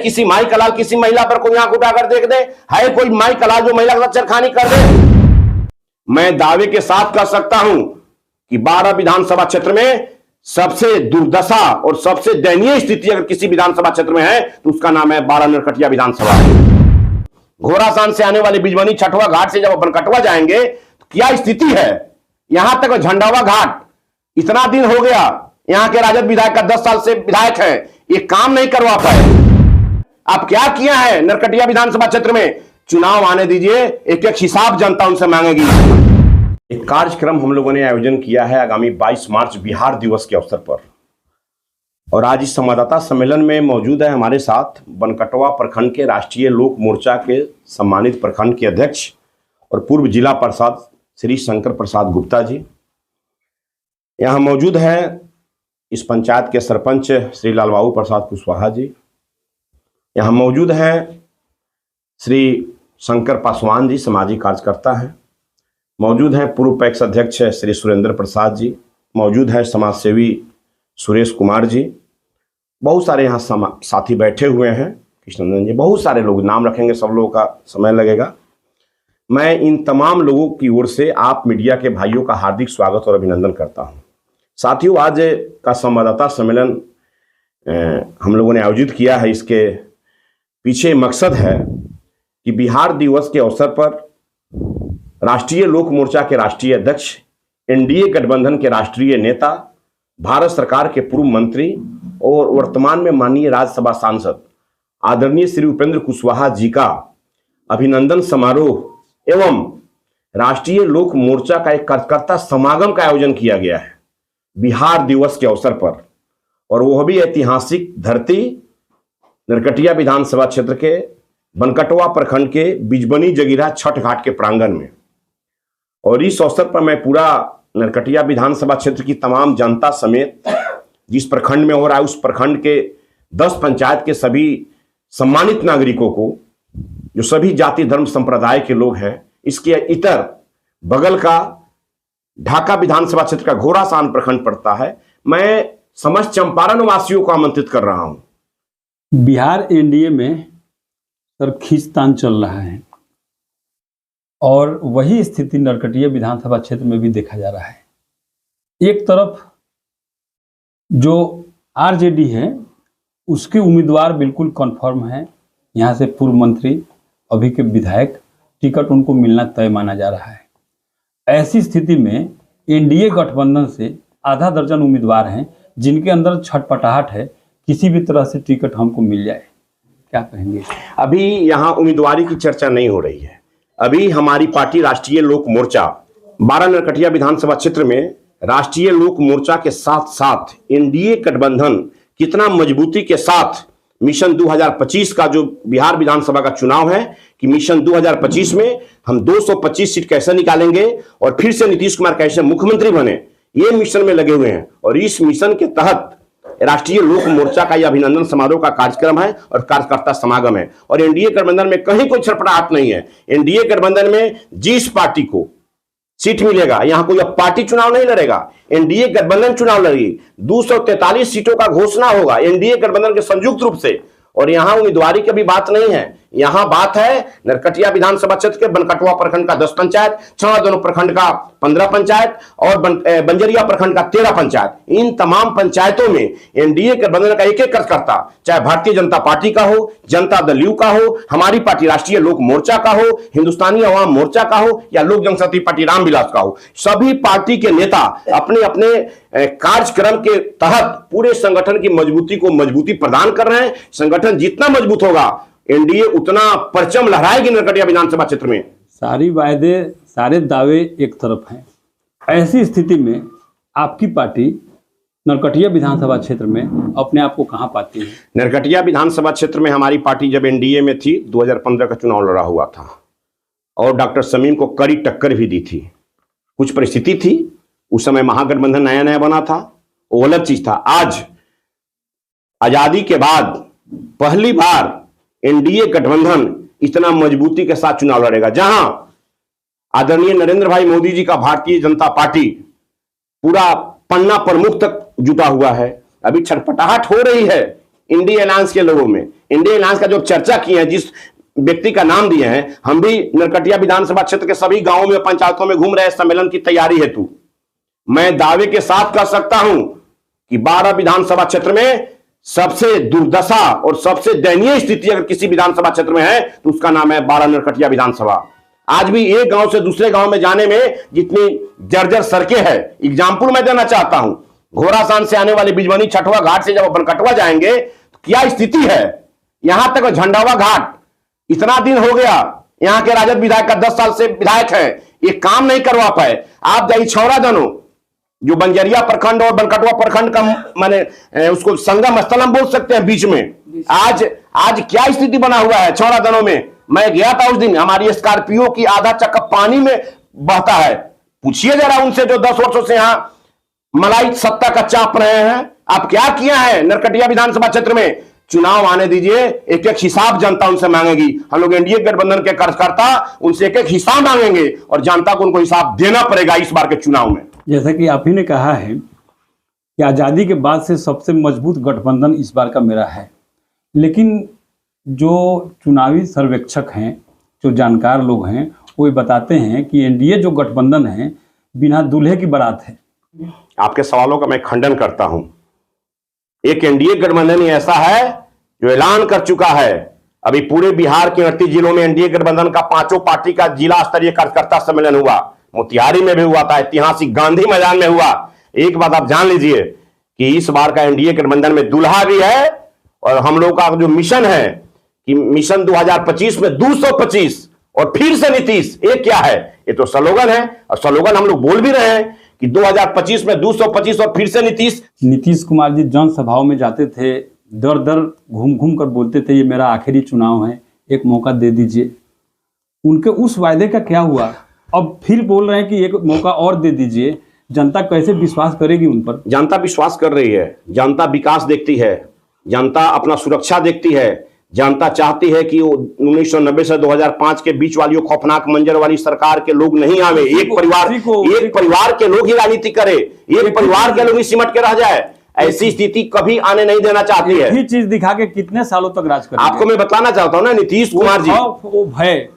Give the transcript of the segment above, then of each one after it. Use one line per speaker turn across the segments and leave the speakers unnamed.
किसी माई कलाल किसी महिला पर कोई आंख उठाकर देख दे? है कोई माई कलाल जो महिला के साथ छेड़खानी कर दे? मैं दावे के साथ कह सकता हूं कि 12 विधानसभा क्षेत्र में सबसे दुर्दशा और सबसे दयनीय स्थिति अगर किसी विधानसभा क्षेत्र में है तो उसका नाम है 12 नरकटिया विधानसभा। घोड़ासान से आने वाले बिजवनी छठवा घाट से जब बनकटवा जाएंगे तो क्या स्थिति है? यहां तक झंडावा घाट इतना दिन हो गया, यहां के राजद विधायक का 10 साल से विधायक है, ये काम नहीं करवा पाए। आप क्या किया है नरकटिया विधानसभा क्षेत्र में? चुनाव आने दीजिए, एक एक हिसाब जनता उनसे मांगेगी। एक कार्यक्रम हम लोगों ने आयोजन किया है आगामी 22 मार्च बिहार दिवस के अवसर पर, और आज इस संवाददाता सम्मेलन में मौजूद है हमारे साथ बनकटवा प्रखंड के राष्ट्रीय लोक मोर्चा के सम्मानित प्रखंड के अध्यक्ष और पूर्व जिला पार्षद श्री शंकर प्रसाद गुप्ता जी। यहाँ मौजूद है इस पंचायत के सरपंच श्री लालबाबू प्रसाद कुशवाहा जी। यहाँ मौजूद हैं श्री शंकर पासवान जी, सामाजिक कार्यकर्ता हैं। मौजूद हैं पूर्व पैक्स अध्यक्ष श्री सुरेंद्र प्रसाद जी। मौजूद है समाजसेवी सुरेश कुमार जी। बहुत सारे यहाँ साथी बैठे हुए हैं, कृष्णनंदन जी, बहुत सारे लोग, नाम रखेंगे सब लोगों का समय लगेगा। मैं इन तमाम लोगों की ओर से आप मीडिया के भाइयों का हार्दिक स्वागत और अभिनंदन करता हूँ। साथियों, आज का संवाददाता सम्मेलन हम लोगों ने आयोजित किया है, इसके पीछे मकसद है कि बिहार दिवस के अवसर पर राष्ट्रीय लोक मोर्चा के राष्ट्रीय अध्यक्ष, एनडीए गठबंधन के राष्ट्रीय नेता, भारत सरकार के पूर्व मंत्री और वर्तमान में माननीय राज्यसभा सांसद आदरणीय श्री उपेंद्र कुशवाहा जी का अभिनंदन समारोह एवं राष्ट्रीय लोक मोर्चा का एक कार्यकर्ता समागम का आयोजन किया गया है बिहार दिवस के अवसर पर, और वह भी ऐतिहासिक धरती नरकटिया विधानसभा क्षेत्र के बनकटवा प्रखंड के बिजबनी जगीरा छठ घाट के प्रांगण में। और इस अवसर पर मैं पूरा नरकटिया विधानसभा क्षेत्र की तमाम जनता समेत जिस प्रखंड में हो रहा है उस प्रखंड के 10 पंचायत के सभी सम्मानित नागरिकों को, जो सभी जाति धर्म संप्रदाय के लोग हैं, इसके इतर बगल का ढाका विधानसभा क्षेत्र का घोड़ासान प्रखंड पड़ता है, मैं समस्त चंपारण वासियों को आमंत्रित कर रहा हूं।
बिहार एनडीए में सर खींचतान चल रहा है और वही स्थिति नरकटिया विधानसभा क्षेत्र में भी देखा जा रहा है। एक तरफ जो आरजेडी है उसके उम्मीदवार बिल्कुल कन्फर्म है, यहाँ से पूर्व मंत्री अभी के विधायक, टिकट उनको मिलना तय माना जा रहा है। ऐसी स्थिति में एनडीए गठबंधन से आधा दर्जन उम्मीदवार हैं जिनके अंदर छटपटाहट है, किसी भी तरह से टिकट हमको मिल जाए। क्या कहेंगे?
अभी यहाँ उम्मीदवारी की चर्चा नहीं हो रही है। अभी हमारी पार्टी राष्ट्रीय लोक मोर्चा 12 नरकटिया विधानसभा क्षेत्र में राष्ट्रीय लोक मोर्चा के साथ साथ एनडीए गठबंधन कितना मजबूती के साथ मिशन 2025 का जो बिहार विधानसभा का चुनाव है कि मिशन 2025 में हम 225 सीट कैसे निकालेंगे और फिर से नीतीश कुमार कैसे मुख्यमंत्री बने, ये मिशन में लगे हुए हैं। और इस मिशन के तहत राष्ट्रीय लोक मोर्चा का यह अभिनंदन समारोह का कार्यक्रम है और कार्यकर्ता समागम है। और एनडीए गठबंधन में कहीं कोई छटपटाहट नहीं है। एनडीए गठबंधन में जिस पार्टी को सीट मिलेगा, यहां कोई अब पार्टी चुनाव नहीं लड़ेगा, एनडीए गठबंधन चुनाव लड़ेगी। 243 सीटों का घोषणा होगा एनडीए गठबंधन के संयुक्त रूप से। और यहां उम्मीदवारी की भी बात नहीं है, यहां बात है नरकटिया विधानसभा क्षेत्र के बनकटवा प्रखंड का 10 पंचायत, छवा दोनों प्रखंड का 15 पंचायत और बंजरिया प्रखंड का 13 पंचायत। इन तमाम पंचायतों में एनडीए गठबंधन का एक एक कार्यकर्ता, चाहे भारतीय जनता पार्टी का हो, जनता दल यू का हो, हमारी पार्टी राष्ट्रीय लोक मोर्चा का हो, हिंदुस्तानी अवाम मोर्चा का हो या लोक जनशक्ति पार्टी रामविलास का हो, सभी पार्टी के नेता अपने अपने कार्यक्रम के तहत पूरे संगठन की मजबूती को मजबूती प्रदान कर रहे हैं। संगठन जितना मजबूत होगा एनडीए उतना परचम लहराएगी नरकटिया विधानसभा क्षेत्र में।
सारी वायदे, सारे दावे एक तरफ हैं। ऐसी स्थिति में आपकी पार्टी नरकटिया विधानसभा क्षेत्र में अपने आप को कहां पाती है?
नरकटिया विधानसभा क्षेत्र में हमारी पार्टी जब एनडीए में थी, 2015 का चुनाव लड़ा हुआ था और डॉक्टर शमीम को कड़ी टक्कर भी दी थी। कुछ परिस्थिति थी, उस समय महागठबंधन नया नया बना था, वो अलग चीज था। आज आजादी के बाद पहली बार एनडीए गठबंधन इतना मजबूती के साथ चुनाव लड़ेगा, जहां आदरणीय नरेंद्र भाई मोदी जी का भारतीय जनता पार्टी पूरा पन्ना प्रमुख तक जुटा हुआ है। अभी छटपटाहट हो रही है इंडिया अलायंस के लोगों में, इंडिया अलायंस का जो चर्चा की है, जिस व्यक्ति का नाम दिए हैं, हम भी नरकटिया विधानसभा क्षेत्र के सभी गांवों में, पंचायतों में घूम रहे हैं सम्मेलन की तैयारी हेतु। मैं दावे के साथ कह सकता हूं कि 12 विधानसभा क्षेत्र में सबसे दुर्दशा और सबसे दयनीय स्थिति अगर किसी विधानसभा क्षेत्र में है तो उसका नाम है 12 नरकटिया विधानसभा। आज भी एक गांव से दूसरे गांव में जाने में जितनी जर्जर सड़कें हैं, एग्जाम्पल मैं देना चाहता हूं, घोड़ासान से आने वाले बिजवनी छठवा घाट से जब बनकटवा जाएंगे तो क्या स्थिति है। यहां तक झंडावा घाट इतना दिन हो गया, यहां के राजद विधायक का 10 साल से विधायक है, ये काम नहीं करवा पाए। आप जाइए छौरा दनो, जो बंजरिया प्रखंड और बनकटवा प्रखंड का माने उसको संगम स्थल हम बोल सकते हैं बीच में, आज क्या स्थिति बना हुआ है छौरा दनों में। मैं गया था उस दिन, हमारी स्कॉर्पियो की आधा चक्का पानी में बहता है। पूछिए जरा उनसे जो 10 वर्षों से यहां मलाई सत्ता का चाप रहे हैं, आप क्या किया है नरकटिया विधानसभा क्षेत्र में। चुनाव आने दीजिए, एक एक हिसाब जनता उनसे मांगेगी। हम लोग एनडीए गठबंधन के कार्यकर्ता उनसे एक एक हिसाब मांगेंगे और जनता को उनको हिसाब देना पड़ेगा इस बार के चुनाव में।
जैसा कि आप ही ने कहा है कि आज़ादी के बाद से सबसे मजबूत गठबंधन इस बार का मेरा है, लेकिन जो चुनावी सर्वेक्षक हैं, जो जानकार लोग हैं, वो बताते हैं कि एनडीए जो गठबंधन है बिना दूल्हे की बारात है।
आपके सवालों का मैं खंडन करता हूं। एक एनडीए गठबंधन ऐसा है जो ऐलान कर चुका है, अभी पूरे बिहार के 38 जिलों में एनडीए गठबंधन का 5 पार्टी का जिला स्तरीय कार्यकर्ता सम्मेलन हुआ। मोतिहारी में भी हुआ था, ऐतिहासिक गांधी मैदान में हुआ। एक बात आप जान लीजिए कि इस बार का एनडीए गठबंधन में दुल्हा भी है और हम लोग का जो मिशन है कि मिशन 2025 में 225 और फिर से नीतीश, ये क्या है, ये तो स्लोगन है और स्लोगन हम लोग बोल भी रहे हैं कि 2025 में 225 और फिर से नीतीश।
नीतीश कुमार जी जनसभाओं में जाते थे, दर दर घूम घूम कर बोलते थे ये मेरा आखिरी चुनाव है, एक मौका दे दीजिए। उनके उस वायदे का क्या हुआ? अब फिर बोल रहे हैं कि एक मौका और दे दीजिए। जनता कैसे विश्वास करेगी उन पर?
जनता विश्वास कर रही है, जनता विकास देखती है, जनता अपना सुरक्षा देखती है, जनता चाहती है कि 1990 से 2005 के बीच वाली खौफनाक मंजर वाली सरकार के लोग नहीं आवे। एक परिवार के लोग ही राजनीति करे, एक परिवार के लोग ही सिमट के रह जाए। ऐसी स्थिति कभी आने नहीं देना चाहती है।
यही चीज दिखा के कितने सालों तक राज करेंगे?
आपको मैं बताना चाहता हूं ना, नीतीश कुमार जी,
वो भय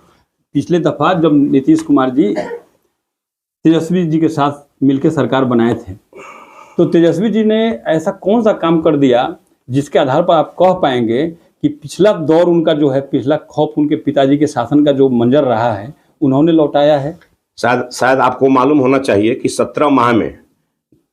पिछले दफा जब नीतीश कुमार जी तेजस्वी जी के साथ मिलकर सरकार बनाए थे, तो तेजस्वी जी ने ऐसा कौन सा काम कर दिया जिसके आधार पर आप कह पाएंगे कि पिछला दौर उनका जो है, पिछला खौफ उनके पिताजी के शासन का जो मंजर रहा है, उन्होंने लौटाया है?
शायद आपको मालूम होना चाहिए कि 17 माह में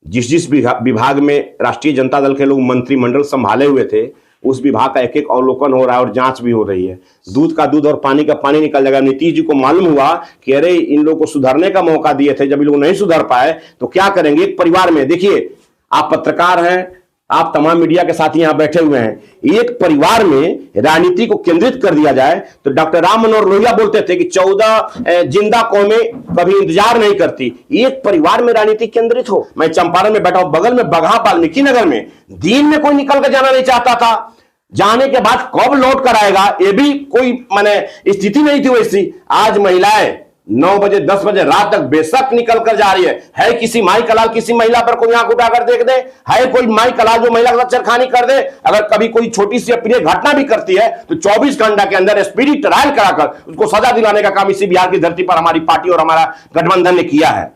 जिस विभाग में राष्ट्रीय जनता दल के लोग मंत्रिमंडल संभाले हुए थे, उस विभाग का एक एक अवलोकन हो रहा है और जांच भी हो रही है। दूध का दूध और पानी का पानी निकल जाएगा। नीतीश जी को मालूम हुआ कि अरे इन लोगों को सुधरने का मौका दिए थे, जब ये लोग नहीं सुधर पाए तो क्या करेंगे। एक परिवार में देखिए, आप पत्रकार हैं, आप तमाम मीडिया के साथी यहां बैठे हुए हैं, एक परिवार में राजनीति को केंद्रित कर दिया जाए तो डॉक्टर राम मनोहर लोहिया बोलते थे कि 14 जिंदा कौमें कभी इंतजार नहीं करती। एक परिवार में राजनीति केंद्रित हो। मैं चंपारण में बैठा हूं, बगल में बगहा वाल्मीकि नगर में दिन में कोई निकल कर जाना नहीं चाहता था, जाने के बाद कब लौट कर आएगा ये भी कोई माने स्थिति नहीं थी वैसी। आज महिलाएं 9 बजे 10 बजे रात तक बेशक निकल कर जा रही है किसी माई कलाल किसी महिला पर कोई आंख उठाकर देख दे, है कोई माई कलाल जो महिला के साथ छेड़खानी कर दे। अगर कभी कोई छोटी सी अप्रिय घटना भी करती है तो 24 घंटा के अंदर स्पीडी ट्रायल कराकर उसको सजा दिलाने का काम इसी बिहार की धरती पर हमारी पार्टी और हमारा गठबंधन ने किया है।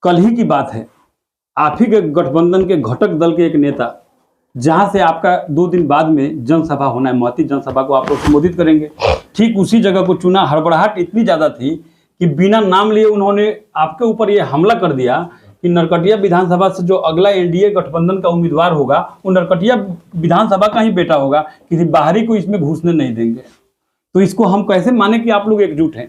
कल ही की बात है, आप ही के गठबंधन के घटक दल के एक नेता, जहां से आपका 2 दिन बाद में जनसभा होना है, महती जनसभा को आप लोग संबोधित करेंगे, ठीक उसी जगह को चुना। हड़बड़ाहट इतनी ज्यादा थी कि बिना नाम लिए उन्होंने आपके ऊपर ये हमला कर दिया कि नरकटिया विधानसभा से जो अगला एनडीए गठबंधन का उम्मीदवार होगा वो नरकटिया विधानसभा का ही बेटा होगा, किसी बाहरी को इसमें घुसने नहीं देंगे। तो इसको हम कैसे माने कि आप लोग एकजुट हैं?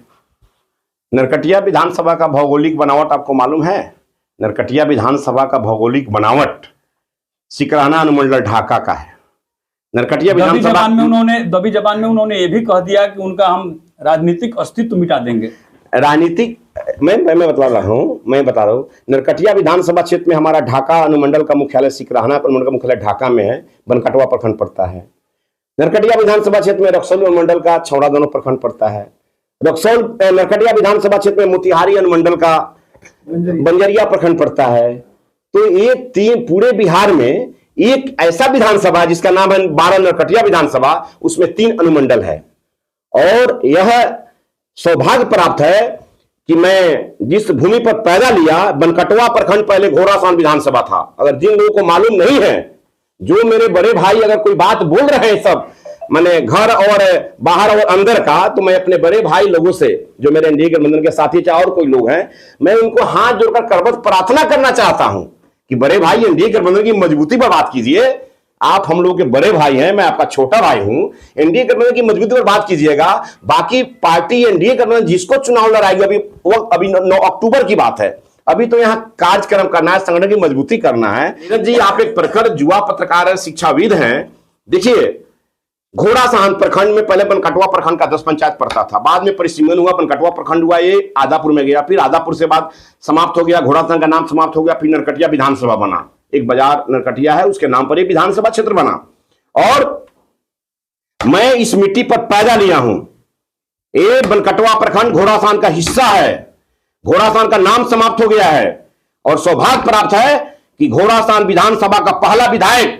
नरकटिया विधानसभा का भौगोलिक बनावट आपको मालूम है? नरकटिया विधानसभा का भौगोलिक बनावट सिकराना अनुमंडल ढाका का है। नरकटिया विधानसभा
दबी जबान में उन्होंने ये भी कह दिया कि उनका हम राजनीतिक अस्तित्व मिटा देंगे।
राजनीतिक मैं बता रहा हूँ नरकटिया विधानसभा क्षेत्र में हमारा ढाका अनुमंडल का मुख्यालय, सिकराना अनुमंडल का मुख्यालय ढाका में है, बनकटवा प्रखंड पड़ता है। नरकटिया विधानसभा क्षेत्र में रक्सौल अनुमंडल का छौड़ा दोनों प्रखंड पड़ता है। नरकटिया विधानसभा क्षेत्र में मोतिहारी अनुमंडल का बंजरिया प्रखंड पड़ता है। तो ये 3 पूरे बिहार में एक ऐसा विधानसभा जिसका नाम है 12 नरकटिया विधानसभा, उसमें 3 अनुमंडल है। और यह सौभाग्य प्राप्त है कि मैं जिस भूमि पर पैदा लिया, बनकटवा प्रखंड पहले घोड़ासान विधानसभा था। अगर जिन लोगों को मालूम नहीं है, जो मेरे बड़े भाई अगर कोई बात बोल रहे हैं सब मैंने घर और बाहर और अंदर का, तो मैं अपने बड़े भाई लोगों से, जो मेरे एनडीए गठबंधन के साथी चाहे और कोई लोग हैं, मैं उनको हाथ जोड़कर करबद्ध प्रार्थना करना चाहता हूं कि बड़े भाई एनडीए गठबंधन की मजबूती पर बात कीजिए। आप हम लोग के बड़े भाई हैं, मैं आपका छोटा भाई हूं। एनडीए गठबंधन की मजबूती पर बात कीजिएगा। बाकी पार्टी एनडीए गठबंधन जिसको चुनाव लड़ाएगी, अभी 9 अक्टूबर की बात है, अभी तो यहां कार्यक्रम करना है, संगठन की मजबूती करना है। नीरज जी, आप एक प्रखर युवा पत्रकार है, शिक्षाविद हैं। देखिए, घोड़ासान प्रखंड में पहले बनकटवा प्रखंड का 10 पंचायत पड़ता था, बाद में परिसीमन हुआ, बनकटवा प्रखंड हुआ, ये आदापुर में गया, फिर आदापुर से बाद समाप्त हो गया, घोड़ासान का नाम समाप्त हो गया, फिर नरकटिया विधानसभा बना। एक बाजार नरकटिया है, उसके नाम पर एक विधानसभा क्षेत्र बना। और मैं इस मिट्टी पर पैदा लिया हूं। ये बनकटवा प्रखंड घोड़ासान का हिस्सा है। घोड़ासान का नाम समाप्त हो गया है और सौभाग्य प्राप्त है कि घोड़ासान विधानसभा का पहला विधायक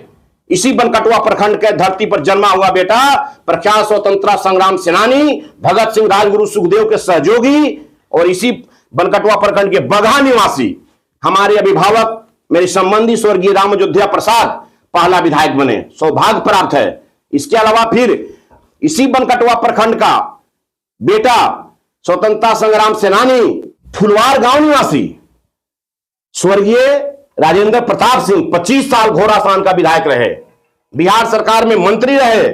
इसी बनकटवा प्रखंड के धरती पर जन्मा हुआ बेटा, प्रख्यात स्वतंत्रता संग्राम सेनानी भगत सिंह, राजगुरु सुखदेव के सहयोगी और इसी बनकटवा प्रखंड के बगहा निवासी हमारे अभिभावक, मेरे संबंधी स्वर्गीय राम अयोध्या प्रसाद पहला विधायक बने। सौभाग्य प्राप्त है। इसके अलावा फिर इसी बनकटवा प्रखंड का बेटा, स्वतंत्रता संग्राम सेनानी, फुलवार गांव निवासी स्वर्गीय राजेंद्र प्रताप सिंह 25 साल घोड़ासान का विधायक रहे, बिहार सरकार में मंत्री रहे।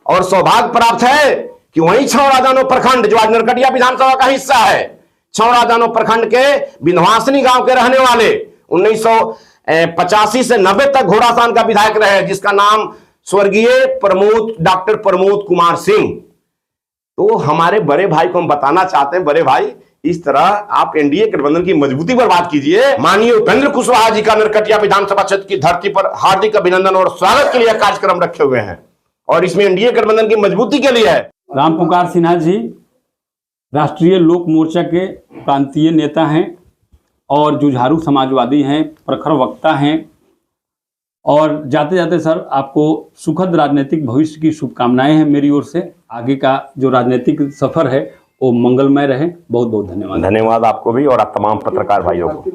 और सौभाग्य प्राप्त है कि वहीं छौड़ादानो प्रखंड, जो आज नरकटिया विधानसभा का हिस्सा है, छौड़ादानो प्रखंड के विंध्यवासिनी गांव के रहने वाले 1985 से 90 तक घोड़ासान का विधायक रहे, जिसका नाम स्वर्गीय डॉक्टर प्रमोद कुमार सिंह। तो हमारे बड़े भाई को हम बताना चाहते हैं, बड़े भाई, इस तरह आप एनडीए गठबंधन की मजबूती पर बात कीजिए। माननीय उपेंद्र कुशवाहा जी का नरकटिया विधानसभा क्षेत्र की धरती पर हार्दिक अभिनंदन और स्वागत के लिए कार्यक्रम रखे हुए हैं, और इसमें एनडीए गठबंधन की मजबूती के लिए है।
राम पुकार सिन्हा जी राष्ट्रीय लोक मोर्चा के प्रांतीय नेता हैं और जुझारू समाजवादी हैं, प्रखर वक्ता हैं। और जाते जाते सर, आपको सुखद राजनीतिक भविष्य की शुभकामनाएं हैं मेरी ओर से। आगे का जो राजनीतिक सफर है वो मंगलमय रहे। बहुत बहुत धन्यवाद।
धन्यवाद आपको भी और आप तमाम पत्रकार भाइयों को।